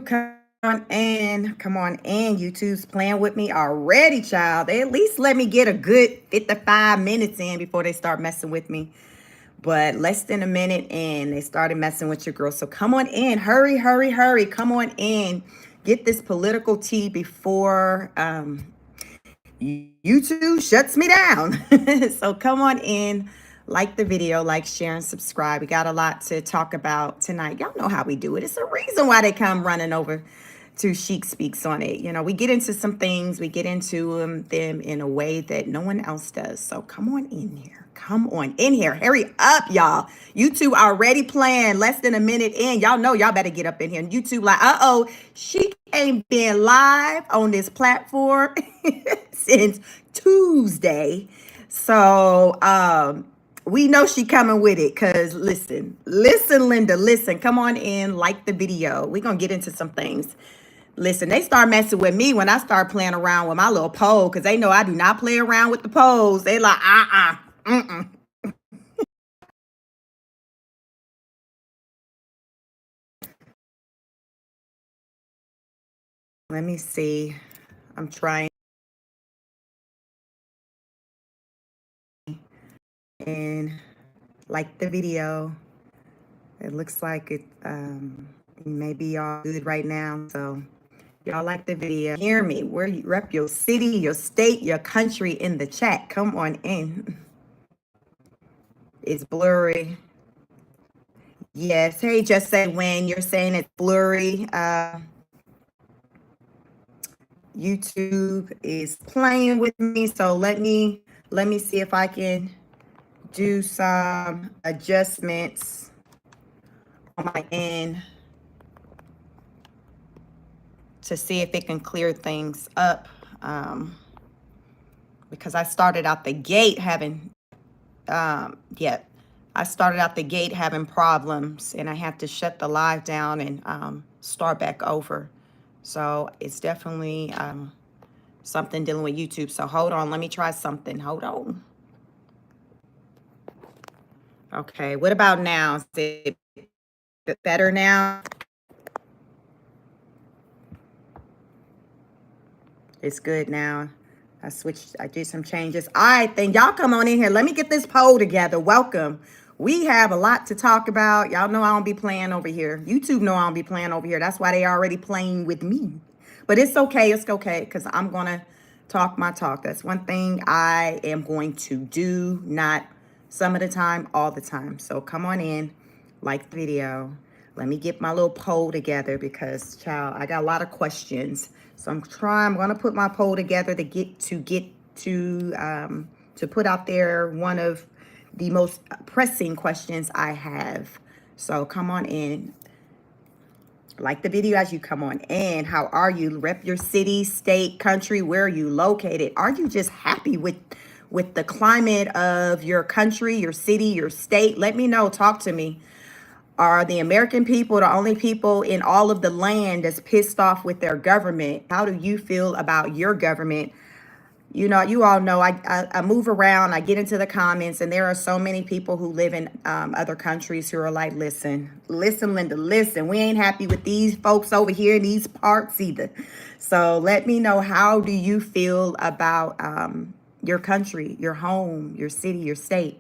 YouTube, come on in. YouTube's playing with me already, child. They at least let me get a good 55 minutes in before they start messing with me. But less than a minute and they started messing with your girl. So come on in. Hurry, hurry, hurry. Come on in. Get this political tea before YouTube shuts me down. So come on in. Like the video, like, share, and subscribe. We got a lot to talk about tonight. Y'all know how we do it. It's a reason why they come running over to Chic Speaks on it. You know, we get into some things. We get into them in a way that no one else does. So come on in here. Come on in here. Hurry up, y'all. YouTube already playing. Less than a minute in. Y'all know y'all better get up in here. And YouTube like, uh-oh, she ain't been live on this platform since Tuesday. So, we know she coming with it because listen, Linda, listen, come on in, like the video. We're going to get into some things. Listen, they start messing with me when I start playing around with my little poll because they know I do not play around with the polls. They like, mm-mm. Let me see. I'm trying. And like the video. It looks like it may be all good right now. So y'all like the video. Hear me. Where you rep your city, your state, your country in the chat. Come on in. It's blurry. Yes. Hey, just say when you're saying it's blurry. YouTube is playing with me. So let me see if I can do some adjustments on my end to see if it can clear things up, because I started out the gate having problems, and I had to shut the live down and start back over. So it's definitely something dealing with YouTube. So hold on, let me try something. Hold on. Okay, what about now? Is it better now? It's good now. I did some changes. All right, then y'all come on in here. Let me get this poll together. Welcome. We have a lot to talk about. Y'all know I don't be playing over here. YouTube know I don't be playing over here. That's why they already playing with me. But it's okay. It's okay because I'm going to talk my talk. That's one thing I am going to do, not some of the time, all the time. So come on in, like the video. Let me get my little poll together because, child, I got a lot of questions. So I'm going to put my poll together to put out there one of the most pressing questions I have. So come on in. Like the video as you come on in. How are you? Rep your city, state, country. Where are you located? Are you just happy with the climate of your country, your city, your state? Let me know. Talk to me. Are the American people the only people in all of the land that's pissed off with their government? How do you feel about your government? You know, you all know I move around, I get into the comments, and there are so many people who live in other countries who are like, listen, Linda, listen, we ain't happy with these folks over here in these parts either. So let me know, how do you feel about your country, your home, your city, your state?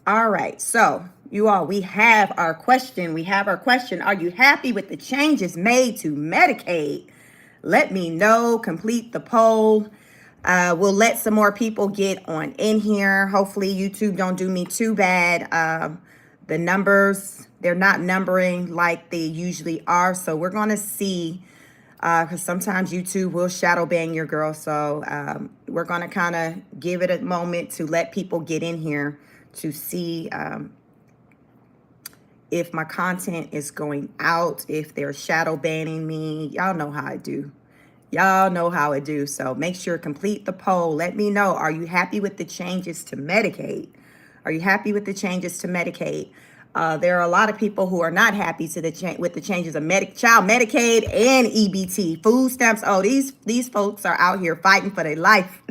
All right, so you all, we have our question. Are you happy with the changes made to Medicaid? Let me know. Complete the poll. We'll let some more people get on in here. Hopefully YouTube don't do me too bad. The numbers, they're not numbering like they usually are. So we're going to see because sometimes YouTube will shadow ban your girl. So we're going to kind of give it a moment to let people get in here to see if my content is going out, if they're shadow banning me. Y'all know how I do. Y'all know how I do. So make sure complete the poll. Let me know. Are you happy with the changes to Medicaid? Are you happy with the changes to Medicaid? There are a lot of people who are not happy with the changes of child Medicaid and EBT, food stamps. Oh, these folks are out here fighting for their life.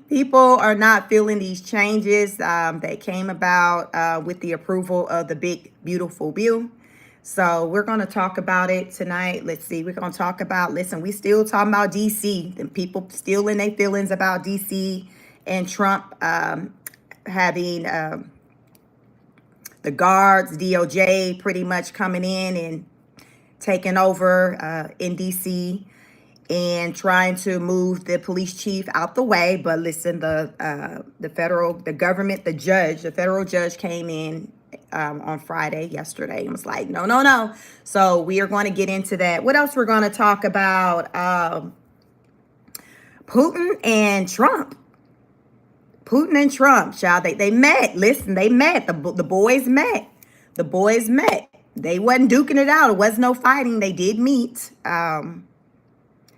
People are not feeling these changes that came about with the approval of the big, beautiful bill. So we're going to talk about it tonight. Let's see. We're going to talk about, listen, we still talking about DC and people still in their feelings about DC and Trump having the guards, DOJ pretty much coming in and taking over in DC and trying to move the police chief out the way. But listen, the federal judge came in on Friday, yesterday, and was like, no, no, no. So we are going to get into that. What else we're going to talk about? Putin and Trump. Putin and Trump, child, they met. Listen, they met. The boys met. The boys met. They wasn't duking it out. It was no fighting. They did meet.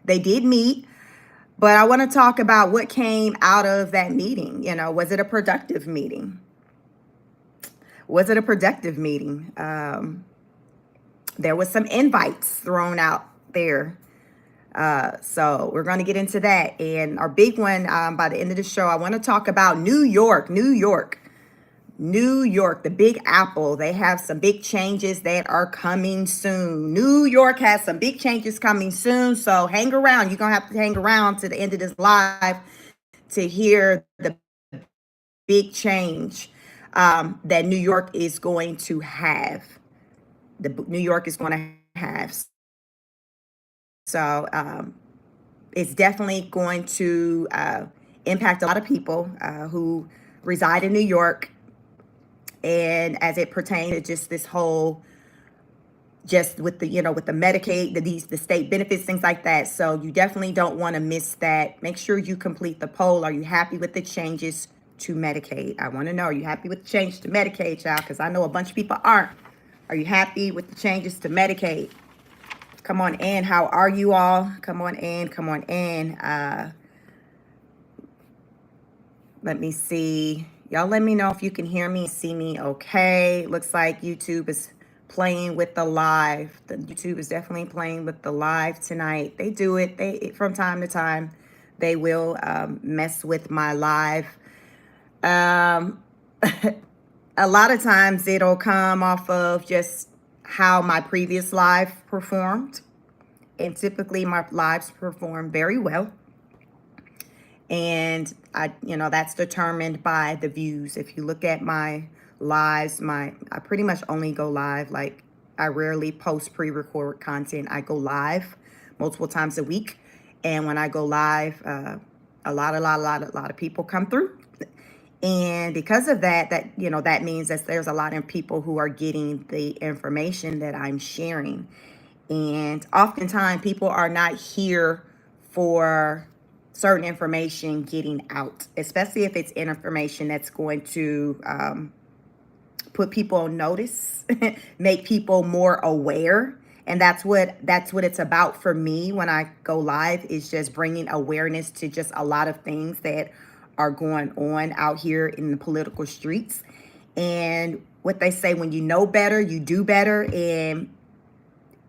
They did meet. But I want to talk about what came out of that meeting. You know, was it a productive meeting? Was it a productive meeting? There was some invites thrown out there. So we're going to get into that. And our big one by the end of the show, I want to talk about New York, the Big Apple. They have some big changes that are coming soon. New York has some big changes coming soon. So hang around. You're going to have to hang around to the end of this live to hear the big change that New York is going to have. New York is going to have. So it's definitely going to impact a lot of people who reside in New York. And as it pertains to just this whole, just with the, with the Medicaid, the state benefits, things like that. So you definitely don't want to miss that. Make sure you complete the poll. Are you happy with the changes to Medicaid? I want to know, are you happy with the change to Medicaid, child? Because I know a bunch of people aren't. Are you happy with the changes to Medicaid? Come on in. How are you all? Come on in. Come on in. Let me see. Y'all let me know if you can hear me, see me okay. Looks like YouTube is playing with the live. The YouTube is definitely playing with the live tonight. They do it. From time to time, they will mess with my live. A lot of times it'll come off of just how my previous live performed. And typically my lives perform very well. And that's determined by the views. If you look at my lives, I pretty much only go live. Like, I rarely post pre-record content. I go live multiple times a week. And when I go live, a lot of people come through. And because of that that means that there's a lot of people who are getting the information that I'm sharing. And oftentimes people are not here for certain information getting out, especially if it's information that's going to put people on notice, make people more aware. And that's what it's about for me when I go live, is just bringing awareness to just a lot of things that are going on out here in the political streets. And what they say, when you know better, you do better. And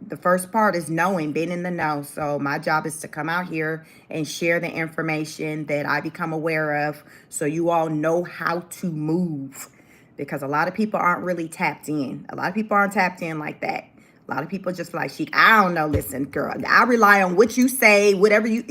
the first part is knowing, being in the know. So my job is to come out here and share the information that I become aware of, so you all know how to move. Because a lot of people aren't really tapped in. A lot of people aren't tapped in like that. A lot of people just like, I don't know, listen, girl, I rely on what you say, whatever you,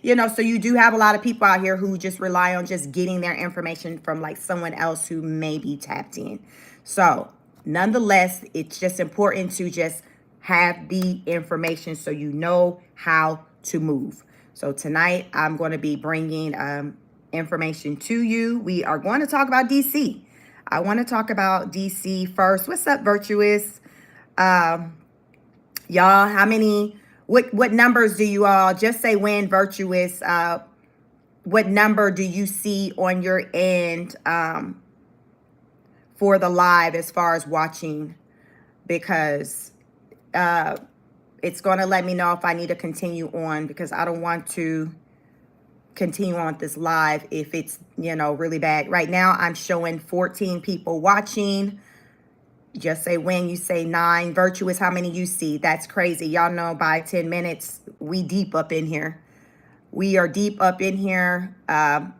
so you do have a lot of people out here who just rely on just getting their information from like someone else who may be tapped in. So nonetheless, it's just important to just have the information so you know how to move. So tonight I'm going to be bringing information to you. We are going to talk about DC. I want to talk about DC first. What's up, Virtuous? Y'all, how many what numbers do you all, just say when, Virtuous, what number do you see on your end for the live as far as watching? Because it's going to let me know if I need to continue on, because I don't want to continue on this live if it's, really bad. Right now I'm showing 14 people watching. Just say when, you say 9. Virtuous, how many you see? That's crazy. Y'all know by 10 minutes we deep up in here. We are deep up in here. 10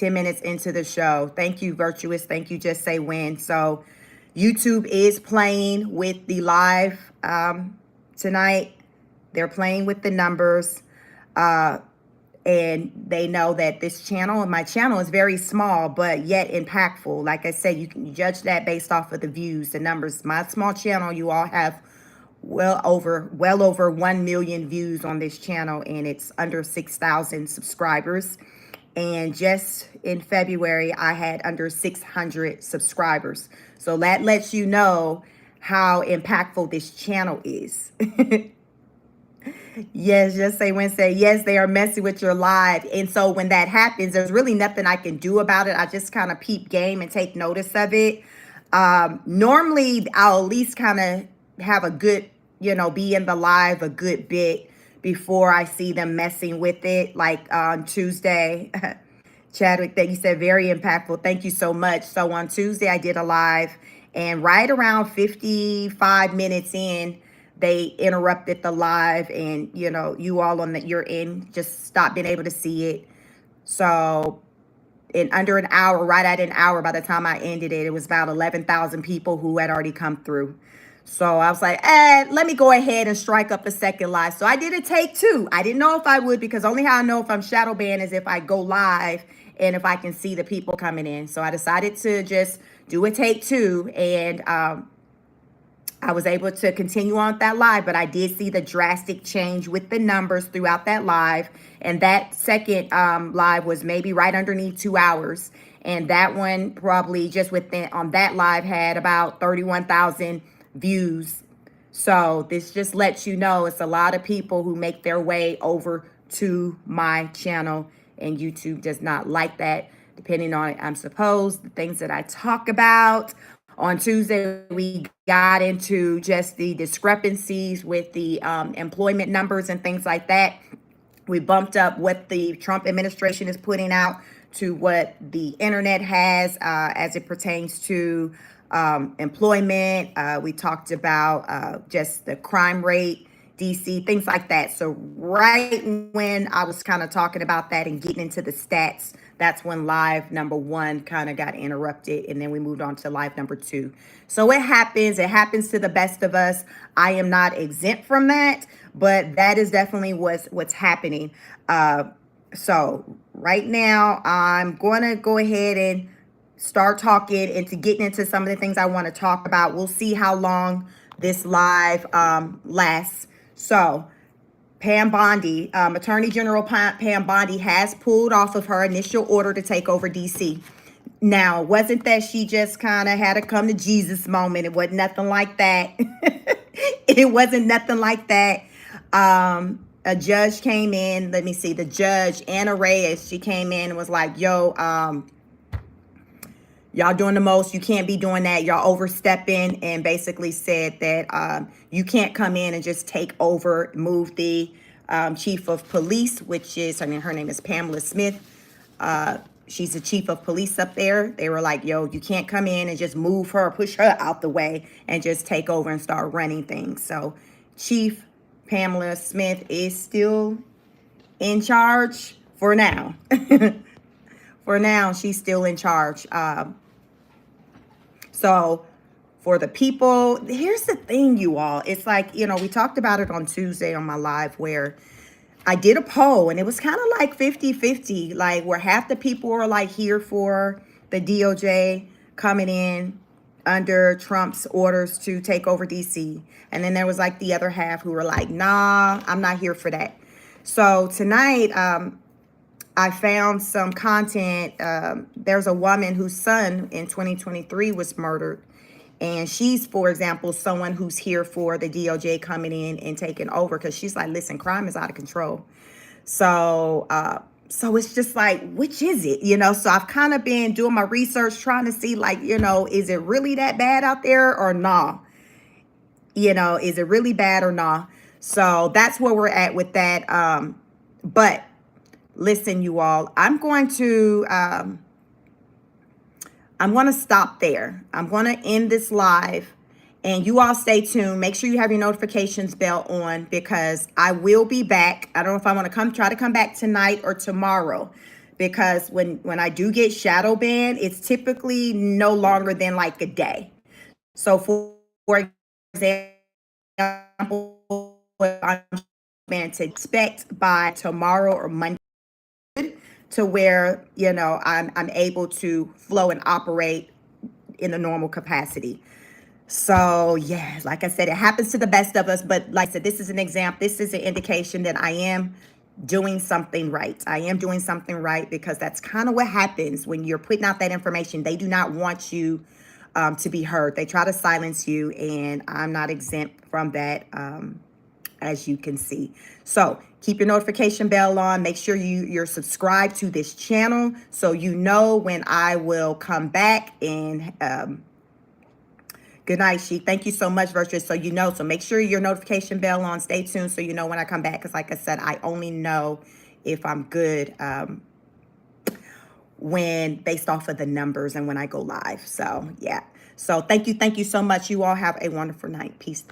minutes into the show. Thank you, Virtuous. Thank you, just say when. So YouTube is playing with the live tonight. They're playing with the numbers. And they know that this channel, my channel, is very small, but yet impactful. Like I said, you can judge that based off of the views, the numbers. My small channel, you all have well over 1 million views on this channel, and it's under 6,000 subscribers. And just in February, I had under 600 subscribers. So that lets you know how impactful this channel is. Yes, just say Wednesday. Yes, they are messing with your live. And so when that happens, there's really nothing I can do about it. I just kind of peep game and take notice of it. Normally, I'll at least kind of have a good, be in the live a good bit before I see them messing with it. Like on Tuesday, Chadwick, that you said very impactful. Thank you so much. So on Tuesday, I did a live, and right around 55 minutes in, they interrupted the live, and you all on your end just stopped being able to see it. So in under an hour, right at an hour, by the time I ended it, it was about 11,000 people who had already come through. So I was like, let me go ahead and strike up a second live. So I did a take 2. I didn't know if I would, because only how I know if I'm shadow banned is if I go live and if I can see the people coming in. So I decided to just do a take 2, and I was able to continue on that live, but I did see the drastic change with the numbers throughout that live. And that second live was maybe right underneath 2 hours. And that one probably just on that live had about 31,000 views. So this just lets you know it's a lot of people who make their way over to my channel, and YouTube does not like that, depending on, I'm supposed, the things that I talk about. On Tuesday, we got into just the discrepancies with the employment numbers and things like that. We bumped up what the Trump administration is putting out to what the internet has as it pertains to employment. We talked about just the crime rate, DC, things like that. So right when I was kind of talking about that and getting into the stats, that's when live number 1 kind of got interrupted, and then we moved on to live number 2. So it happens to the best of us. I am not exempt from that, but that is definitely what's happening. So right now I'm going to go ahead and start talking into getting into some of the things I want to talk about. We'll see how long this live lasts. So Pam Bondi, Attorney General Pam Bondi has pulled off of her initial order to take over DC. Now, it wasn't that she just kind of had a come to Jesus moment. It wasn't nothing like that. It wasn't nothing like that. A judge came in. Let me see. The judge, Anna Reyes, she came in and was like, yo, y'all doing the most. You can't be doing that. Y'all overstepping, and basically said that you can't come in and just take over, move the chief of police, which is, her name is Pamela Smith. She's the chief of police up there. They were like, yo, you can't come in and just move her, push her out the way and just take over and start running things. So Chief Pamela Smith is still in charge for now. For now, she's still in charge. So for the people, here's the thing, you all. It's like, we talked about it on Tuesday on my live, where I did a poll, and it was kind of like 50-50, like where half the people were like here for the DOJ coming in under Trump's orders to take over DC. And then there was like the other half who were like, nah, I'm not here for that. So tonight, I found some content. There's a woman whose son in 2023 was murdered. And she's, for example, someone who's here for the DOJ coming in and taking over, because she's like, listen, crime is out of control. So, so it's just like, which is it? So I've kind of been doing my research, trying to see, like, is it really that bad out there or nah? Is it really bad or nah? So that's where we're at with that. But listen, you all, I'm going to stop there. I'm going to end this live, and you all stay tuned. Make sure you have your notifications bell on, because I will be back. I don't know if I want to try to come back tonight or tomorrow, because when I do get shadow banned, it's typically no longer than like a day. So for example, I'm banned to expect by tomorrow or Monday, to where I'm able to flow and operate in a normal capacity. So yeah, like I said, it happens to the best of us. But like I said, this is an example. This is an indication that I am doing something right. I am doing something right, because that's kind of what happens when you're putting out that information. They do not want you to be heard. They try to silence you, and I'm not exempt from that. As you can see. So keep your notification bell on. Make sure you're subscribed to this channel, so you know when I will come back. And good night, She. Thank you so much, Virtuous. So so make sure your notification bell on. Stay tuned so you know when I come back, because like I said, I only know if I'm good when based off of the numbers and when I go live. So yeah. So thank you so much. You all have a wonderful night. Peace.